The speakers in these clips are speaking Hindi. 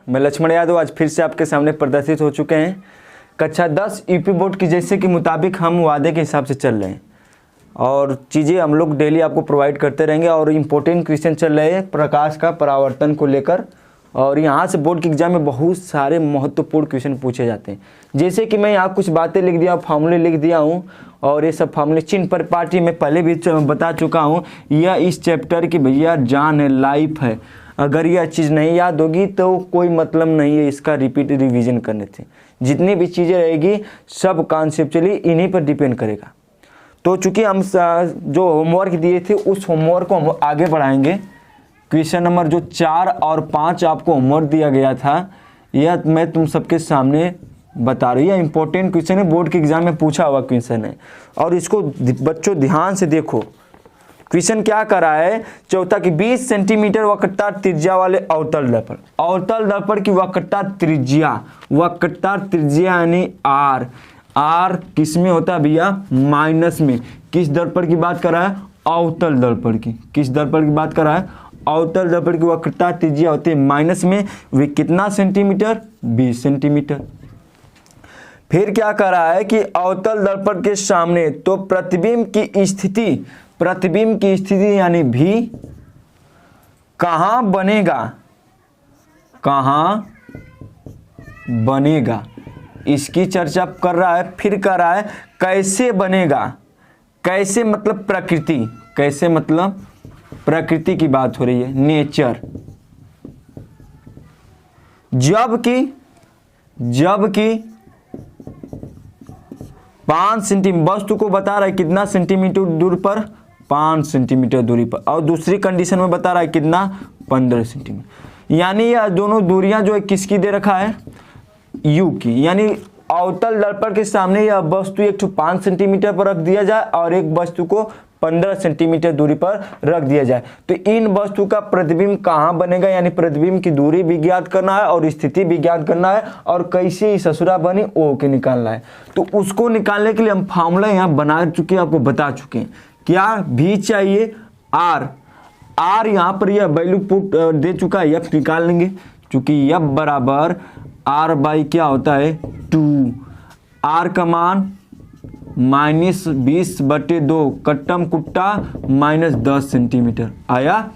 मैं लक्ष्मण यादव आज फिर से आपके सामने प्रदर्शित हो चुके हैं। कक्षा 10 यूपी बोर्ड की जैसे कि मुताबिक हम वादे के हिसाब से चल रहे हैं और चीज़ें हम लोग डेली आपको प्रोवाइड करते रहेंगे और इम्पोर्टेंट क्वेश्चन चल रहे हैं प्रकाश का परावर्तन को लेकर। और यहाँ से बोर्ड के एग्जाम में बहुत सारे महत्वपूर्ण क्वेश्चन पूछे जाते हैं। जैसे कि मैं यहाँ कुछ बातें लिख दिया, फार्मूले लिख दिया हूँ और ये सब फार्मूले चिन्ह पर पार्टी में पहले भी बता चुका हूँ। यह इस चैप्टर की भैया जान है, लाइफ है। अगर यह चीज़ नहीं याद होगी तो कोई मतलब नहीं है इसका रिपीट रिवीजन करने से। जितनी भी चीज़ें रहेगी सब कॉन्सेप्चुअली इन्हीं पर डिपेंड करेगा। तो चूँकि हम जो होमवर्क दिए थे उस होमवर्क को हम आगे बढ़ाएंगे। क्वेश्चन नंबर जो 4 और 5 आपको होमवर्क दिया गया था, यह मैं तुम सबके सामने बता रही है। इंपॉर्टेंट क्वेश्चन है, बोर्ड के एग्जाम में पूछा हुआ क्वेश्चन है और इसको बच्चों ध्यान से देखो। क्वेश्चन क्या करा है, चौथा की 20 सेंटीमीटर वक्रता त्रिज्या वाले अवतल दर्पण की वक्रता त्रिज्या यानी आर किस में होता है भैया, माइनस में। किस दर्पण की बात कर रहा है, अवतल दर्पण की। किस दर्पण की बात कर रहा है, अवतल दर्पण की वक्रता त्रिज्या होती है माइनस में। वे कितना सेंटीमीटर, 20 सेंटीमीटर। फिर क्या कर रहा है कि अवतल दर्पण के सामने तो प्रतिबिंब की स्थिति यानी भी कहां बनेगा, इसकी चर्चा कर रहा है। फिर कर रहा है कैसे बनेगा, कैसे मतलब प्रकृति, कैसे मतलब प्रकृति की बात हो रही है, नेचर। जबकि 5 सेंटीमीटर वस्तु को बता रहा है कितना सेंटीमीटर दूर पर, 5 सेंटीमीटर दूरी पर, और दूसरी कंडीशन में बता रहा है कितना, 15 सेंटीमीटर। यानी यह दोनों दूरियां जो है किसकी दे रखा है, यू की। यानी अवतल दर्पण के सामने यह वस्तु एक 5 सेंटीमीटर पर रख दिया जाए और एक वस्तु को 15 सेंटीमीटर दूरी पर रख दिया जाए तो इन वस्तु का प्रतिबिंब कहाँ बनेगा, यानी प्रतिबिंब की दूरी भी ज्ञात करना है और स्थिति भी ज्ञात करना है और कैसे इस ससुरा बनी ओ के निकालना है। तो उसको निकालने के लिए हम फार्मूला यहाँ बना चुके हैं, आपको बता चुके हैं। क्या भी चाहिए, आर यहाँ पर यह वैल्यू पुट दे चुका है, एफ निकाल लेंगे। चूंकि एफ बराबर आर बाई क्या होता है 2, आर का मान -20/2 कट्टम कुट्टा -10 सेंटीमीटर आया।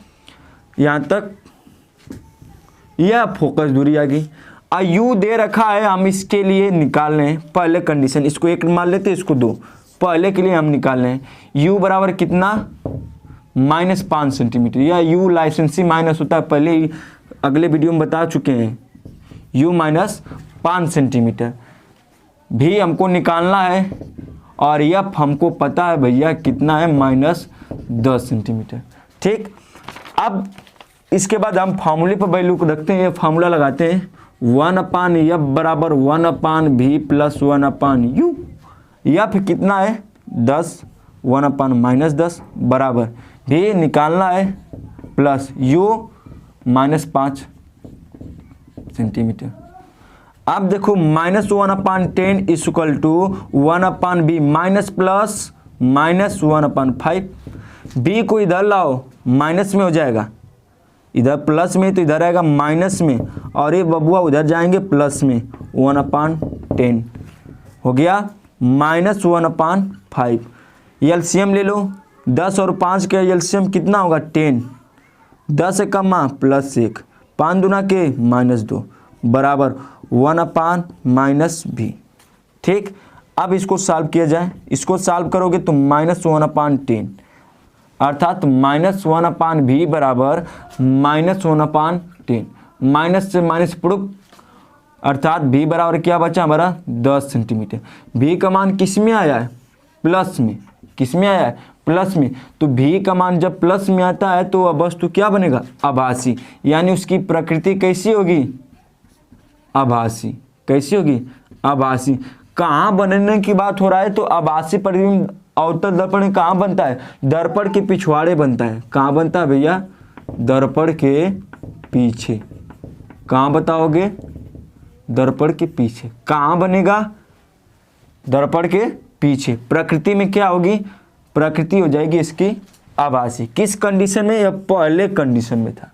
यहाँ तक यह फोकस दूरी आ गई। यू दे रखा है, हम इसके लिए निकाल रहे हैं पहले कंडीशन। इसको 1 मान लेते हैं, इसको 2। पहले के लिए हम निकाल रहे हैं यू बराबर कितना, -5 सेंटीमीटर। यह यू लाइसेंसी माइनस होता है, पहले ही अगले वीडियो में बता चुके हैं। यू -5 सेंटीमीटर भी हमको निकालना है और एफ हमको पता है भैया कितना है, -10 सेंटीमीटर। ठीक, अब इसके बाद हम फार्मूले पर वैल्यू को रखते हैं। ये फार्मूला लगाते हैं 1/f बराबर 1/v + 1/u। एफ कितना है 10, 1/-10 बराबर भी निकालना है प्लस u -5 सेंटीमीटर। अब देखो -1/10 = 1/b माइनस प्लस -1/5। b को इधर लाओ, माइनस में हो जाएगा, इधर प्लस में तो इधर आएगा माइनस में, और ये बबुआ उधर जाएंगे प्लस में। 1/10 हो गया -1/5। एलसीएम ले लो, 10 और 5 का एलसीएम कितना होगा 10। 10 से कम +1, 5 दूना के -2 बराबर 1/-b। ठीक, अब इसको सॉल्व किया जाए। इसको सॉल्व करोगे तो -1/10 अर्थात -1/v बराबर -1/10। माइनस से माइनस प्रूफ अर्थात v बराबर क्या बचा हमारा 10 सेंटीमीटर। v का मान किस में आया है, प्लस में। किस में आया है, प्लस में। तो v का मान जब प्लस में आता है तो वह वस्तु क्या बनेगा, आभासी। यानी उसकी प्रकृति कैसी होगी, आभासी। कैसी होगी, आभासी। कहाँ बनने की बात हो रहा है तो आभासी प्रतिबिंब अवतल दर्पण में कहाँ बनता है, दर्पण के पिछवाड़े बनता है। कहाँ बनता है भैया, दर्पण के पीछे। कहाँ बताओगे, दर्पण के पीछे। कहाँ बनेगा, दर्पण के पीछे। प्रकृति में क्या होगी, प्रकृति हो जाएगी इसकी आभासी। किस कंडीशन में, यह पहले कंडीशन में था।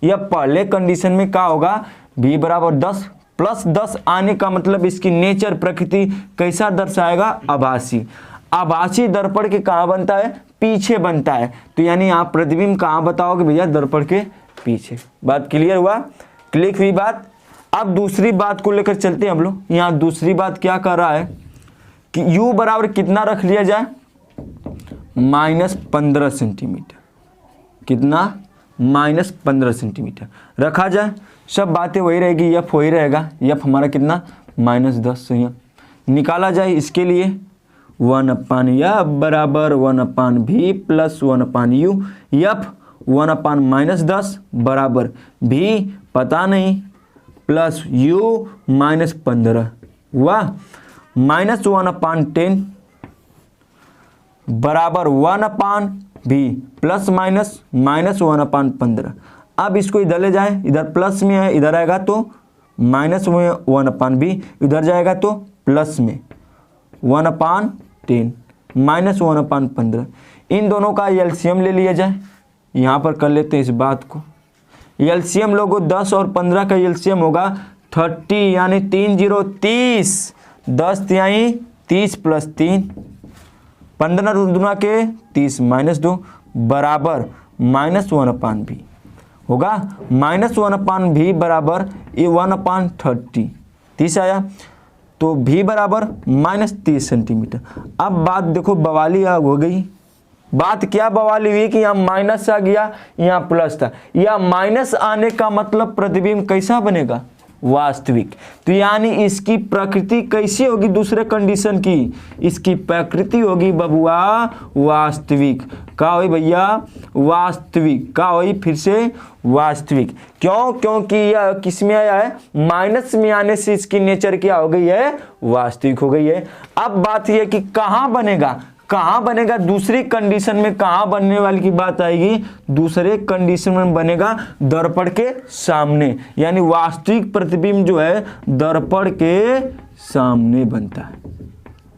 यह पहले कंडीशन में क्या होगा, v बराबर 10 प्लस 10 आने का मतलब इसकी नेचर प्रकृति कैसा दर्शाएगा, आभासी। आभासी दर्पण के कहाँ बनता है, पीछे बनता है। तो यानी आप प्रतिबिंब कहाँ बताओगे भैया, दर्पण के पीछे। बात क्लियर हुआ, क्लिक हुई बात। अब दूसरी बात को लेकर चलते हैं हम लोग। यहाँ दूसरी बात क्या कर रहा है कि u बराबर कितना रख लिया जाए, -15 सेंटीमीटर। कितना, -15 सेंटीमीटर रखा जाए। सब बातें वही रहेगी, f वही रहेगा। f हमारा कितना, -10 से निकाला जाए। इसके लिए 1/f बराबर 1/v प्लस 1/u। f 1/-10 बराबर v पता नहीं प्लस u -15 हुआ, -1/10 बराबर 1/v प्लस माइनस -1/15। अब इसको इधर ले जाए, इधर प्लस में है, इधर आएगा तो माइनस में 1/v, इधर जाएगा तो प्लस में 1/10 -1/15। इन दोनों का एलसीएम ले लिया जाए। यहाँ पर कर लेते हैं इस बात को। एलसीएम लोगों 10 और 15 का एलसीएम होगा 30, यानी 3 0 30, 10 यानी 30 प्लस 3, 15 दूना के 30 -2 बराबर -1/v होगा। -1/v बराबर ये 1/30, 30 आया तो v बराबर -30 सेंटीमीटर। अब बात देखो बवाली हो गई। बात क्या बवाली हुई कि यहाँ माइनस आ गया, यहाँ प्लस था। या माइनस आने का मतलब प्रतिबिंब कैसा बनेगा, वास्तविक। तो यानी इसकी प्रकृति कैसी होगी, दूसरे कंडीशन की इसकी प्रकृति होगी बबुआ वास्तविक। का होई भैया, वास्तविक। का होई, फिर से वास्तविक। क्यों, क्योंकि यह किस में आया है, माइनस में आने से इसकी नेचर क्या हो गई है, वास्तविक हो गई है। अब बात यह कि कहाँ बनेगा, कहाँ बनेगा, दूसरी कंडीशन में कहाँ बनने वाली की बात आएगी, दूसरे कंडीशन में बनेगा दर्पण के सामने। यानी वास्तविक प्रतिबिंब जो है दर्पण के सामने बनता है,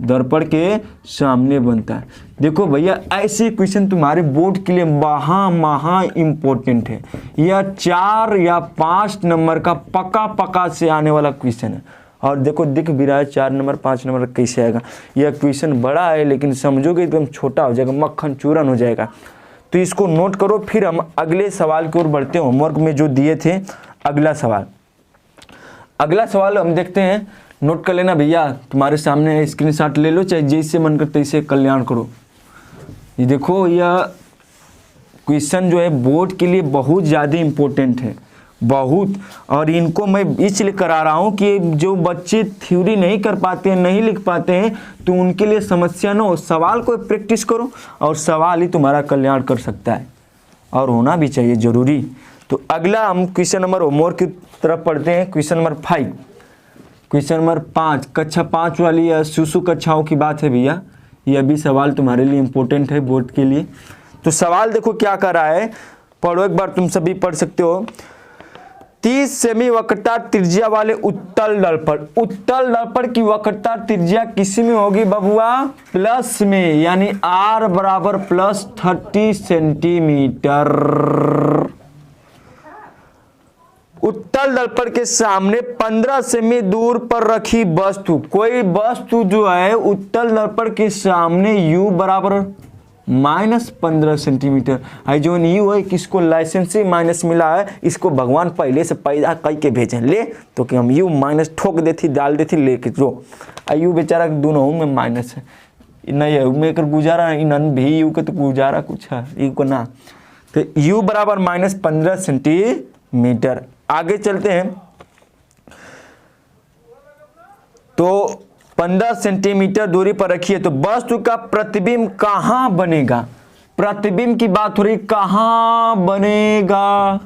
दर्पण के सामने बनता है। देखो भैया ऐसे क्वेश्चन तुम्हारे बोर्ड के लिए महा इंपॉर्टेंट है। यह 4 या 5 नंबर का पक्का से आने वाला क्वेश्चन है। और देखो दिख भी रहा है 4 नंबर 5 नंबर कैसे आएगा। यह क्वेश्चन बड़ा है लेकिन समझोगे एकदम छोटा हो जाएगा, मक्खन चूरन हो जाएगा। तो इसको नोट करो, फिर हम अगले सवाल की ओर बढ़ते हैं। होमवर्क में जो दिए थे अगला सवाल हम देखते हैं। नोट कर लेना भैया, तुम्हारे सामने स्क्रीनशॉट ले लो, चाहे जैसे मन करते तैसे कल्याण करो। ये देखो यह क्वेश्चन जो है बोर्ड के लिए बहुत ज़्यादा इम्पोर्टेंट है, बहुत। और इनको मैं इसलिए करा रहा हूँ कि जो बच्चे थ्योरी नहीं कर पाते हैं, नहीं लिख पाते हैं, तो उनके लिए समस्या न हो। सवाल को प्रैक्टिस करो और सवाल ही तुम्हारा कल्याण कर सकता है और होना भी चाहिए जरूरी। तो अगला हम क्वेश्चन नंबर होमवर्क की तरफ पढ़ते हैं। क्वेश्चन नंबर 5, क्वेश्चन नंबर 5 कक्षा 5 वाली शिशु कक्षाओं की बात है भैया। यह भी सवाल तुम्हारे लिए इम्पोर्टेंट है बोर्ड के लिए। तो सवाल देखो क्या कर रहा है, पढ़ो एक बार, तुम सभी पढ़ सकते हो। 30 सेमी वक्रता त्रिज्या वाले उत्तल दर्पण की वक्रता त्रिज्या किस में होगी बबुआ, प्लस में, यानी r बराबर +30 सेंटीमीटर। उत्तल दर्पण के सामने 15 सेमी दूर पर रखी वस्तु, कोई वस्तु जो है उत्तल दर्पण के सामने u बराबर -15 सेंटीमीटर। आई जो यू है किसको लाइसेंस से माइनस मिला है, इसको भगवान पहले से पैदा कई के भेजे ले, तो कि हम यू माइनस ठोक देती, डाल देती, लेके जो यू बेचारा दोनों में माइनस है, नहीं है में कर गुजारा, इन भी यू के तो गुजारा कुछ है यू को ना। तो यू बराबर -15 सेंटीमीटर। आगे चलते हैं। तो 15 सेंटीमीटर दूरी पर रखिए, तो वस्तु का प्रतिबिंब कहाँ बनेगा, प्रतिबिंब की बात हो रही, कहाँ बनेगा,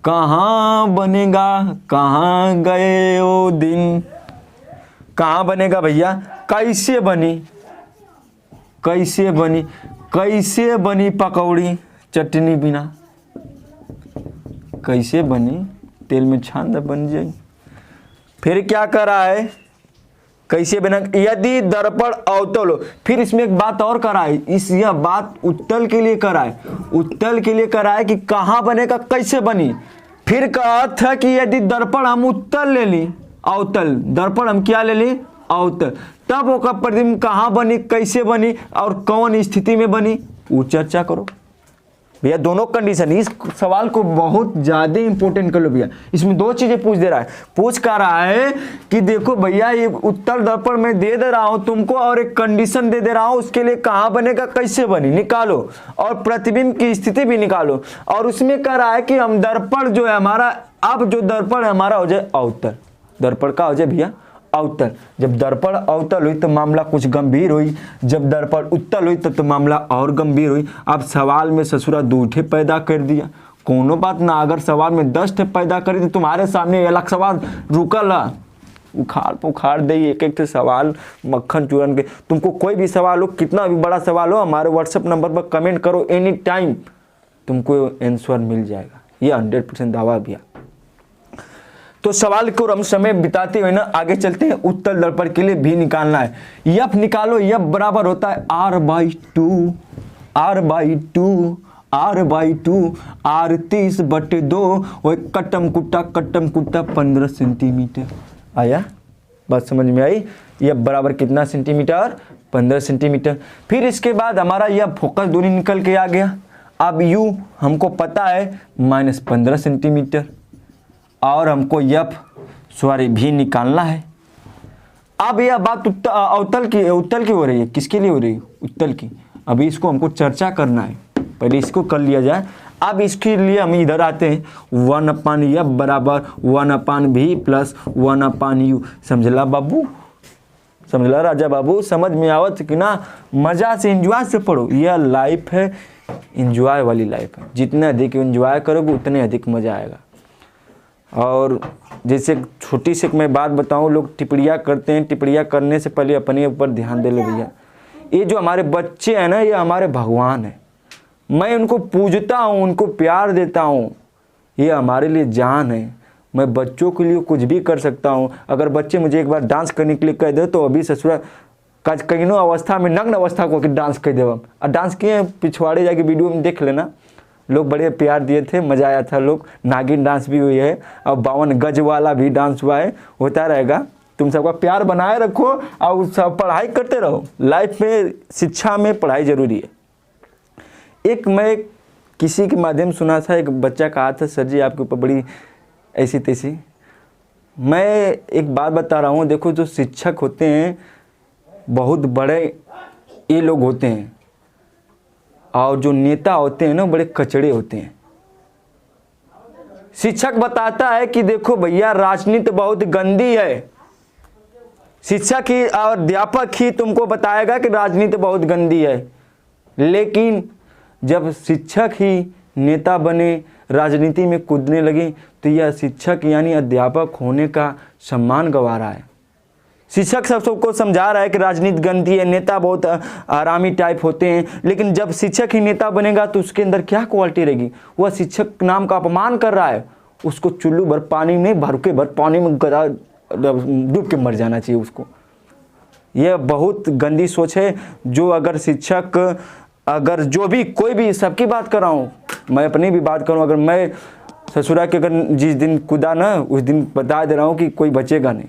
कहाँ बनेगा, कहाँ गए वो दिन, कहाँ बनेगा भैया, कैसे बनी, कैसे बनी, कैसे बनी पकौड़ी चटनी बिना, कैसे बनी, तेल में छान बन जाए। फिर क्या कर रहा है, कैसे बना, यदि दर्पण अवतल हो। फिर इसमें एक बात और करा है, यह बात उत्तल के लिए करा है, उत्तल के लिए करा है कि कहाँ बनेगा, कैसे बनी। फिर कहा था कि यदि दर्पण हम उत्तल ले ली, अवतल, दर्पण हम क्या ले ली, अवतल, तब ओकर प्रतिबिंब कहाँ बनी, कैसे बनी और कौन स्थिति में बनी, वो चर्चा करो भैया। दोनों कंडीशन, इस सवाल को बहुत ज्यादा इंपॉर्टेंट कर लो भैया। इसमें दो चीजें पूछ दे रहा है, पूछ कर रहा है कि देखो भैया ये उत्तल दर्पण में दे रहा हूं तुमको और एक कंडीशन दे रहा हूं, उसके लिए कहां बनेगा, कैसे बनी, निकालो, और प्रतिबिंब की स्थिति भी निकालो। और उसमें कह रहा है कि हम दर्पण जो है हमारा, अब जो दर्पण है हमारा हो जाए अवतल, दर्पण का हो जाए भैया अवतल। जब दर्पण अवतल हुई तो मामला कुछ गंभीर हुई, जब दर्पण उत्तल हुई तो मामला और गंभीर हुई। अब सवाल में ससुरा 2 ठे पैदा कर दिया, कोनो बात ना, अगर सवाल में 10 ठे पैदा करी तो तुम्हारे सामने अलग सवाल रुकल है, उखाड़ पुखाड़ दे एक एक सवाल मक्खन चूरन के। तुमको कोई भी सवाल हो, कितना भी बड़ा सवाल हो, हमारे व्हाट्सएप नंबर पर कमेंट करो, एनी टाइम तुमको आंसर मिल जाएगा, ये 100% दावा भैया। तो सवाल को हम समय बिताते हुए ना आगे चलते हैं। उत्तल दर्पण के लिए भी निकालना है, यफ निकालो, यफ बराबर होता है r/2, r/2, r/2, r 30/2, वो कट्टम कुट्टा 15 सेंटीमीटर। आया बात समझ में आई? यह बराबर कितना सेंटीमीटर, 15 सेंटीमीटर। फिर इसके बाद हमारा यह फोकस दूरी निकल के आ गया। अब u हमको पता है -15 सेंटीमीटर, और हमको भी निकालना है। अब यह बात उत्तल की हो रही है, किसके लिए हो रही है, उत्तल की। अभी इसको हमको चर्चा करना है, पहले इसको कर लिया जाए। अब इसके लिए हम इधर आते हैं, 1/f बराबर 1/v प्लस 1/u। समझला बाबू, समझला राजा बाबू, समझ में आवत कि ना? मजा से एंजॉय से पढ़ो, यह लाइफ है, एंजॉय वाली लाइफ है। जितने अधिक एंजॉय करोगे उतने अधिक मजा आएगा। और जैसे छोटी सी मैं बात बताऊं, लोग टिप्पणियाँ करते हैं, टिप्पणियाँ करने से पहले अपने ऊपर ध्यान दे लो भैया। ये जो हमारे बच्चे हैं ना, ये हमारे भगवान हैं। मैं उनको पूजता हूँ, उनको प्यार देता हूँ, ये हमारे लिए जान है। मैं बच्चों के लिए कुछ भी कर सकता हूँ। अगर बच्चे मुझे एक बार डांस करने के लिए कह दे तो अभी ससुरा कहीं अवस्था में, नग्न अवस्था को डांस कर दे। और डांस किए, पिछवाड़े जाके वीडियो में देख लेना, लोग बड़े प्यार दिए थे, मज़ा आया था। लोग नागिन डांस भी हुई है और 52 गज वाला भी डांस हुआ है, होता रहेगा। तुम सबका प्यार बनाए रखो और सब पढ़ाई करते रहो। लाइफ में, शिक्षा में पढ़ाई जरूरी है। एक मैं किसी के माध्यम सुना था, एक बच्चा कहा था, सर जी आपके ऊपर बड़ी ऐसी तैसी। मैं एक बात बता रहा हूँ, देखो जो शिक्षक होते हैं बहुत बड़े ये लोग होते हैं, और जो नेता होते हैं ना बड़े कचड़े होते हैं। शिक्षक बताता है कि देखो भैया राजनीति बहुत गंदी है, शिक्षक ही और अध्यापक ही तुमको बताएगा कि राजनीति बहुत गंदी है। लेकिन जब शिक्षक ही नेता बने, राजनीति में कूदने लगे, तो यह शिक्षक यानी अध्यापक होने का सम्मान गंवा रहा है। शिक्षक सबको समझा रहा है कि राजनीति गंदी है, नेता बहुत आरामी टाइप होते हैं। लेकिन जब शिक्षक ही नेता बनेगा तो उसके अंदर क्या क्वालिटी रहेगी? वह शिक्षक नाम का अपमान कर रहा है, उसको चुल्लू भर पानी में, भर पानी में डूब के मर जाना चाहिए उसको। यह बहुत गंदी सोच है। जो अगर शिक्षक, अगर जो भी कोई भी, सबकी बात कर रहा हूँ, मैं अपनी भी बात करूँ, अगर मैं ससुरा के अगर जिस दिन कूदा ना, उस दिन बता दे रहा हूँ कि कोई बचेगा नहीं।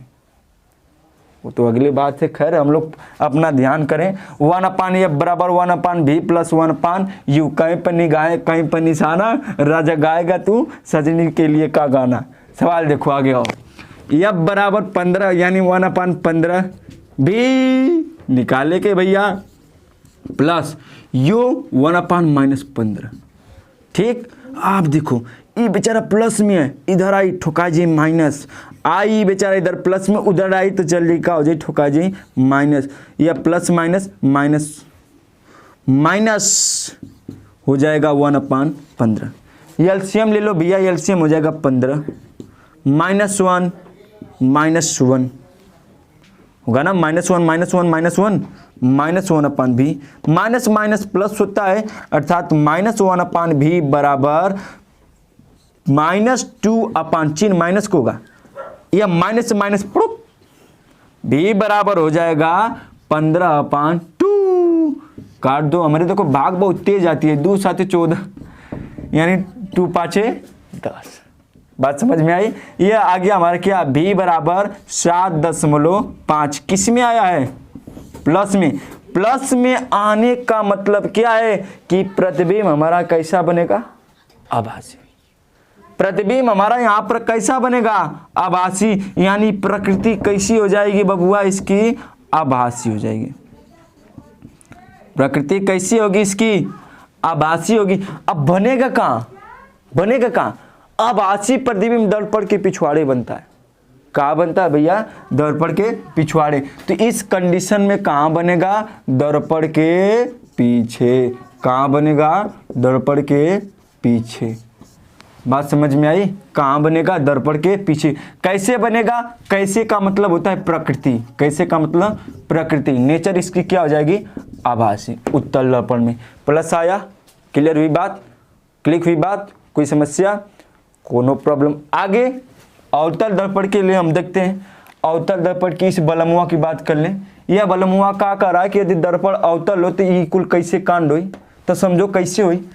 वो तो अगली बात है, खैर हम लोग अपना ध्यान करें। 1/f बराबर 1/v प्लस 1/u। कहीं पर निगाहें कहीं पर निशाना, राजा गाएगा तू सजनी के लिए का गाना। सवाल देखो आगे आओ। f बराबर 15 यानी 1/15 भी निकाले के भैया, प्लस u 1/-15। ठीक, आप देखो ये बेचारा प्लस में है, इधर आई ठोका जी माइनस, आई बेचारा इधर प्लस में, उधर आई तो जल्दी का हो जाए ठोका जी माइनस। या प्लस माइनस माइनस माइनस हो जाएगा 1/15। एलसीएम ले लो भैया, एलसीएम हो जाएगा 15 -1 -1 होगा ना, -1 -1 माइनस माइनस प्लस होता है, अर्थात -1/v बराबर -2 चिन्ह माइनस को होगा, या माइनस से माइनस भी बराबर हो जाएगा 15/2। काट दो, हमारे देखो भाग बहुत तेज आती है, 2 7 14 यानी 2 5 10 बात समझ में आई। ये आ गया हमारा क्या, v बराबर 7.5 किस में आया है, प्लस में। प्लस में आने का मतलब क्या है कि प्रतिबिंब हमारा कैसा बनेगा, आभासी। प्रतिबिंब हमारा यहाँ पर कैसा बनेगा, आभासी, यानी प्रकृति कैसी हो जाएगी बबुआ, इसकी आभासी हो जाएगी। प्रकृति कैसी होगी इसकी, आभासी होगी। अब बनेगा कहाँ, बनेगा कहाँ, आभासी प्रतिबिंब दर्पण के पिछवाड़े बनता है। कहाँ बनता है भैया, दर्पण के पिछवाड़े। तो इस कंडीशन में कहाँ बनेगा, दर्पण के पीछे। कहाँ बनेगा, दर्पण के पीछे। बात समझ में आई, कहाँ बनेगा, दर्पण के पीछे। कैसे बनेगा, कैसे का मतलब होता है प्रकृति, कैसे का मतलब प्रकृति, नेचर इसकी क्या हो जाएगी, आभासी। उत्तल दर्पण में प्लस आया, क्लियर हुई बात, क्लिक हुई बात, कोई समस्या, कोनो प्रॉब्लम। आगे अवतल दर्पण के लिए हम देखते हैं, अवतल दर्पण की इस बलमुआ की बात कर लें। यह बलमुआ क्या कर रहा है कि यदि दर्पण अवतल हो तो ई कुल कैसे कांड हुई, तो समझो कैसे हुई।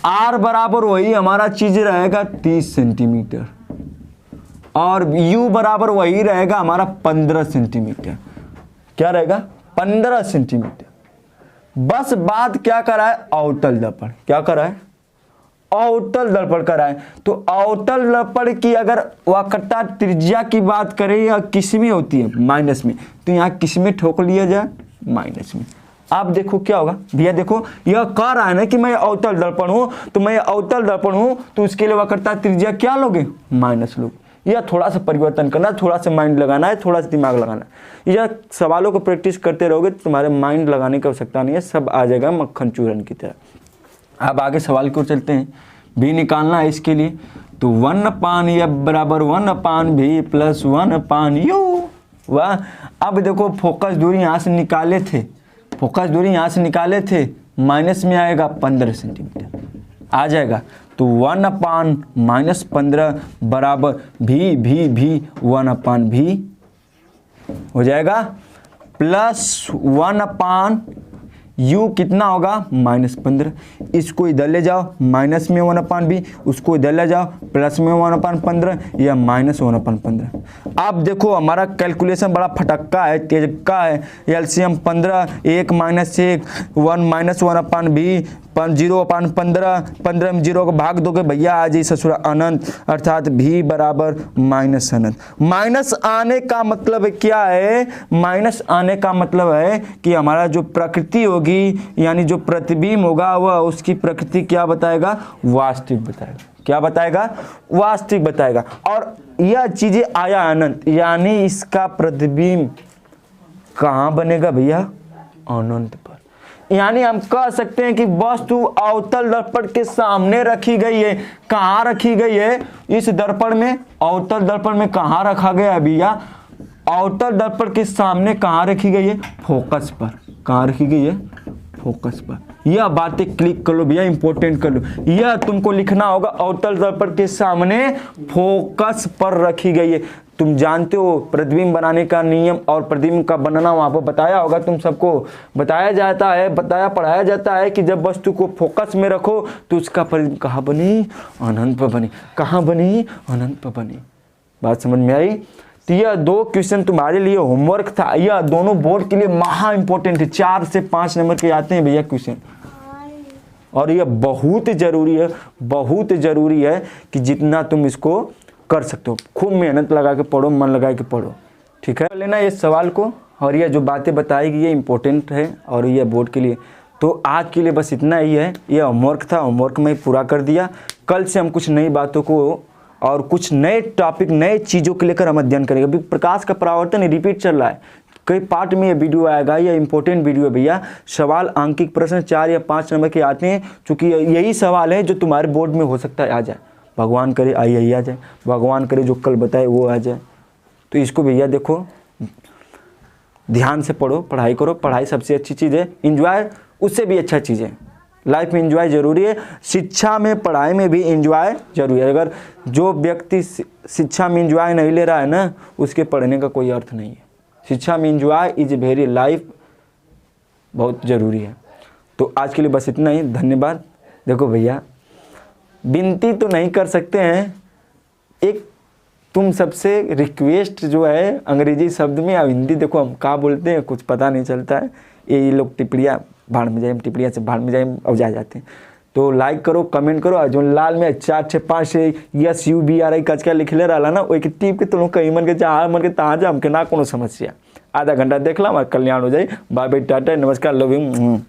आर बराबर वही हमारा चीज रहेगा 30 सेंटीमीटर और यू बराबर वही रहेगा हमारा 15 सेंटीमीटर। क्या रहेगा, 15 सेंटीमीटर। बस बात क्या करा है, अवतल दर्पण। क्या करा है, अवतल दर्पण करा है। तो अवतल दर्पण की अगर वक्रता त्रिज्या की बात करें या किस में होती है, माइनस में, तो यहाँ किस में ठोक लिया जाए, माइनस में। आप देखो क्या होगा भैया, देखो यह कह रहा है ना कि मैं अवतल दर्पण हूं, तो मैं अवतल दर्पण हूं तो उसके लिए वक्रता त्रिज्या क्या लोगे, माइनस लोगे। यह थोड़ा सा परिवर्तन करना, थोड़ा सा माइंड लगाना है, थोड़ा सा दिमाग लगाना है। यह सवालों को प्रैक्टिस करते रहोगे तो तुम्हारे माइंड लगाने की आवश्यकता नहीं है, सब आ जाएगा मक्खन चूरन की तरह। अब आगे सवाल की ओर चलते हैं। भी निकालना है इसके लिए, तो 1/f बराबर 1/v प्लस 1/u। वाह, अब देखो फोकस दूरी यहाँ से निकाले थे, फोकस दूरी यहाँ से निकाले थे, माइनस में आएगा 15 सेंटीमीटर आ जाएगा। तो 1/-15 बराबर भी 1/v हो जाएगा, प्लस 1/u कितना होगा, -15। इसको इधर ले जाओ, माइनस में 1/v, उसको इधर ले जाओ, प्लस में 1/15 या -1/15। अब देखो हमारा कैलकुलेशन बड़ा फटक्का है, तेजक्का है। एलसीएम 15, 1 - 1, 1 - 1/v, 0/15, 15 में 0 को भाग दोगे भैया आ जाए ससुरा अनंत, अर्थात v बराबर माइनस अनंत। माइनस आने का मतलब क्या है, माइनस आने का मतलब है कि हमारा जो प्रकृति होगी यानी जो प्रतिबिंब होगा वह उसकी प्रकृति क्या बताएगा, वास्तविक बताएगा। क्या बताएगा, वास्तविक बताएगा। और यह चीजें आया अनंत, यानी इसका प्रतिबिंब कहाँ बनेगा भैया, अनंत पर। यानी हम कह सकते हैं कि वस्तु अवतल दर्पण के सामने रखी गई है। कहाँ रखी गई है, इस दर्पण में, अवतल दर्पण में कहाँ रखा गया है भैया, अवतल दर्पण के सामने कहाँ रखी गई है, फोकस पर। कहाँ रखी गई है, फोकस पर। यह बातें क्लिक कर लो भैया, इंपॉर्टेंट कर लो। यह तुमको लिखना होगा, अवतल दर्पण के सामने फोकस पर रखी गई है। तुम जानते हो प्रतिबिंब बनाने का नियम और प्रतिबिंब का बनना वहां पर बताया होगा, तुम सबको बताया जाता है, पढ़ाया जाता है कि जब वस्तु को फोकस में रखो तो उसका प्रतिबिंब कहाँ बनी, अनंत पर बनी। कहाँ बनी, अनंत पर बनी। बात समझ में आई। तो यह 2 क्वेश्चन तुम्हारे लिए होमवर्क था। यह दोनों बोर्ड के लिए महा इंपॉर्टेंट है, 4 से 5 नंबर के आते हैं भैया क्वेश्चन। और यह बहुत जरूरी है, बहुत जरूरी है कि जितना तुम इसको कर सकते हो, खूब मेहनत लगा के पढ़ो, मन लगा के पढ़ो, ठीक है। लेना ये सवाल को, और यह जो बातें बताएगी ये इंपॉर्टेंट है और यह बोर्ड के लिए। तो आज के लिए बस इतना ही है। यह होमवर्क था, होमवर्क मैं पूरा कर दिया। कल से हम कुछ नई बातों को और कुछ नए टॉपिक, नए चीज़ों को लेकर हम अध्ययन करेंगे। अभी प्रकाश का परावर्तन रिपीट चल रहा है, कई पार्ट में ये वीडियो आएगा। ये इंपॉर्टेंट वीडियो है भैया। सवाल अंकित प्रश्न 4 या 5 नंबर के आते हैं, क्योंकि यही सवाल है जो तुम्हारे बोर्ड में हो सकता है आ जाए। भगवान करे आई आ जाए, भगवान करे जो कल बताए वो आ जाए। तो इसको भैया देखो, ध्यान से पढ़ो, पढ़ाई करो। पढ़ाई सबसे अच्छी चीज़ है, इंजॉय उससे भी अच्छा चीज़ है। लाइफ में एंजॉय जरूरी है, शिक्षा में, पढ़ाई में भी एंजॉय जरूरी है। अगर जो व्यक्ति शिक्षा में एंजॉय नहीं ले रहा है ना, उसके पढ़ने का कोई अर्थ नहीं है। शिक्षा में एंजॉय इज वेरी लाइफ, बहुत ज़रूरी है। तो आज के लिए बस इतना ही, धन्यवाद। देखो भैया, विनती तो नहीं कर सकते हैं, एक तुम सबसे रिक्वेस्ट जो है अंग्रेजी शब्द में, अब हिंदी देखो हम क्या बोलते हैं कुछ पता नहीं चलता है, ये लोग टिप्पणियाँ भाड़ में जाए, टिप्पणियाँ से भाड़ में जाए अब जा जाते हैं। तो लाइक करो, कमेंट करो, और जो लाल में 4 6 5 SUBRI कचका लिखले रहा ना, वो टिप के तुम कहीं मन के जहाँ मन के तहाँ जा, हमके ना कोनो समस्या, आधा घंटा देख ला, कल्याण हो जाए। बाय बाय, टाटा, नमस्कार, लव यू।